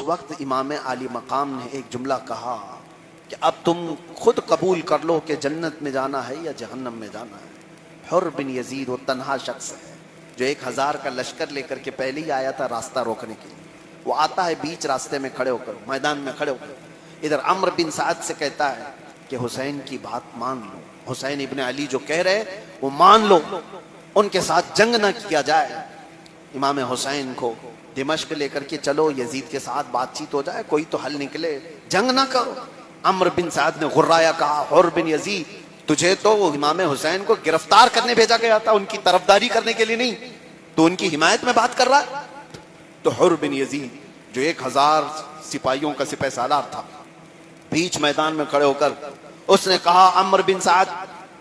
وقت امام عالی مقام نے ایک جملہ کہا کہ اب تم خود قبول کر لو کہ جنت میں جانا ہے یا جہنم میں جانا ہے۔ حر بن یزید وہ تنہا شخص ہے جو 1000 کا لشکر لے کر کے پہلے ہی آیا تھا راستہ روکنے کے لیے۔ وہ آتا ہے بیچ راستے میں کھڑے ہو کر، میدان میں کھڑے ہو کر ادھر عمرو بن سعد سے کہتا ہے کہ حسین کی بات مان لو، حسین ابن علی جو کہہ رہے وہ مان لو، ان کے ساتھ جنگ نہ کیا جائے۔ امام حسین کو دمشق لے کر کے چلو، یزید کے ساتھ بات چیت ہو جائے، کوئی تو حل نکلے، جنگ نہ کرو۔ عمرو بن سعد نے غرایا کہا، حر بن یزید تجھے تو امام حسین کو گرفتار کرنے بھیجا گیا تھا، ان کی طرفداری کرنے کے لیے نہیں، تو ان کی حمایت میں بات کر رہا ہے۔ تو حر بن یزید جو 1000 سپاہیوں کا سپہ سالار تھا، بیچ میدان میں کھڑے ہو کر اس نے کہا، عمرو بن سعد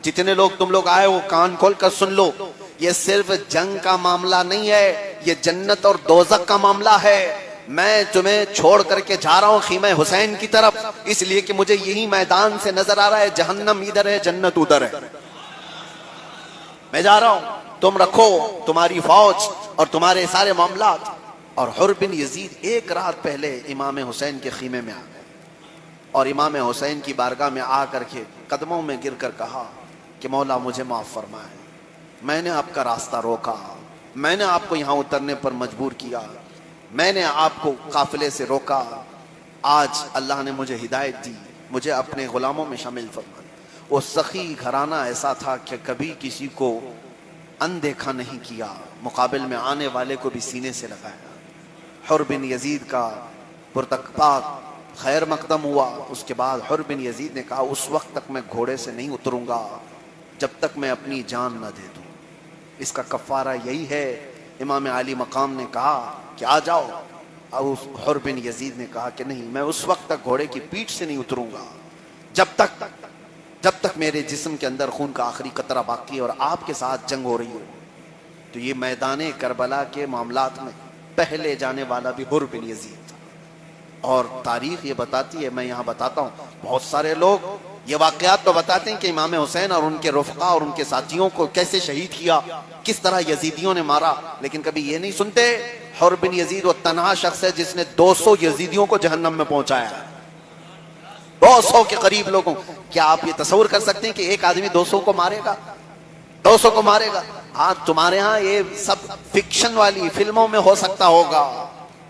جتنے لوگ تم لوگ آئے ہو کان کھول کر سن لو، یہ صرف جنگ کا معاملہ نہیں ہے، یہ جنت اور دوزخ کا معاملہ ہے۔ میں تمہیں چھوڑ کر کے جا رہا ہوں خیمہ حسین کی طرف، اس لیے کہ مجھے یہی میدان سے نظر آ رہا ہے جہنم ادھر ہے جنت ادھر ہے، میں جا رہا ہوں، تم رکھو تمہاری فوج اور تمہارے سارے معاملات۔ اور حر بن یزید ایک رات پہلے امام حسین کے خیمے میں آ گئے اور امام حسین کی بارگاہ میں آ کر کے قدموں میں گر کر کہا کہ مولا مجھے معاف فرمائے، میں نے آپ کا راستہ روکا، میں نے آپ کو یہاں اترنے پر مجبور کیا، میں نے آپ کو قافلے سے روکا، آج اللہ نے مجھے ہدایت دی، مجھے اپنے غلاموں میں شامل فرما۔ وہ سخی گھرانہ ایسا تھا کہ کبھی کسی کو اندیکھا نہیں کیا، مقابل میں آنے والے کو بھی سینے سے لگایا۔ حر بن یزید کا پرتکپاک خیر مقدم ہوا۔ اس کے بعد حر بن یزید نے کہا، اس وقت تک میں گھوڑے سے نہیں اتروں گا جب تک میں اپنی جان نہ دے دوں۔ اس کا کفارہ یہی ہے۔ امام عالی مقام نے کہا کہ آ جاؤ، اور حر بن یزید نے کہا کہ نہیں، میں اس وقت تک گھوڑے کی پیٹھ سے نہیں اتروں گا جب تک میرے جسم کے اندر خون کا آخری قطرہ باقی اور آپ کے ساتھ جنگ ہو رہی ہو۔ تو یہ میدان کربلا کے معاملات میں پہلے جانے والا بھی حر بن یزید تھا، اور تاریخ یہ بتاتی ہے، میں یہاں بتاتا ہوں، بہت سارے لوگ یہ واقعات تو بتاتے ہیں کہ امام حسین اور ان کے رفقا اور ان کے ساتھیوں کو کیسے شہید کیا، کس طرح یزیدیوں نے مارا، لیکن کبھی یہ نہیں سنتے حر بن یزید وہ تنہا شخص ہے جس نے 200 یزیدیوں کو جہنم میں پہنچایا ہے، 200 کے قریب لوگوں۔ کیا آپ یہ تصور کر سکتے ہیں کہ ایک آدمی 200 کو مارے گا؟ 200 کو مارے گا؟ ہاں، تمہارے ہاں یہ سب فکشن والی فلموں میں ہو سکتا ہوگا،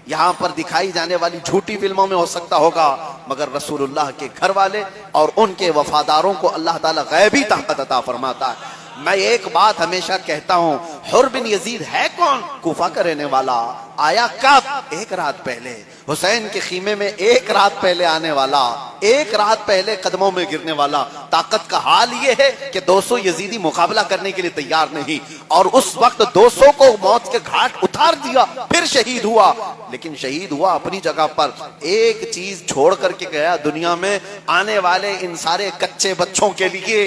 یہاں پر دکھائی جانے والی جھوٹی فلموں میں ہو سکتا ہوگا، مگر رسول اللہ کے گھر والے اور ان کے وفاداروں کو اللہ تعالیٰ غیبی طاقت عطا فرماتا ہے۔ میں ایک بات ہمیشہ کہتا ہوں، حر بن یزید ہے کون؟ کوفہ کا رہنے والا، آیا کب؟ ایک رات پہلے، حسین کے خیمے میں ایک رات پہلے آنے والا، ایک رات پہلے قدموں میں گرنے والا۔ طاقت کا حال یہ ہے کہ 200 یزیدی مقابلہ کرنے کے لیے تیار نہیں، اور اس وقت 200 کو موت کے گھاٹ اتار دیا، پھر شہید ہوا، لیکن شہید ہوا اپنی جگہ پر۔ ایک چیز چھوڑ کر کے گیا دنیا میں، آنے والے ان سارے کچے بچوں کے لیے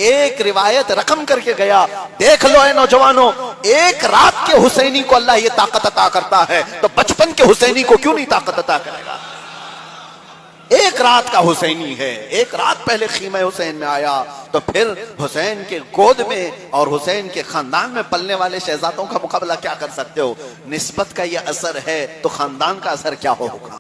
ایک روایت رقم کر کے گیا، دیکھ لو اے نوجوانوں، ایک رات کے حسینی کو اللہ یہ طاقت عطا کرتا ہے تو بچپن کے حسینی کو کیوں نہیں طاقت عطا کرے گا؟ ایک رات کا حسینی ہے، ایک رات پہلے خیمہ حسین میں آیا، تو پھر حسین کے گود میں اور حسین کے خاندان میں پلنے والے شہزادوں کا مقابلہ کیا کر سکتے ہو؟ نسبت کا یہ اثر ہے تو خاندان کا اثر کیا ہوگا؟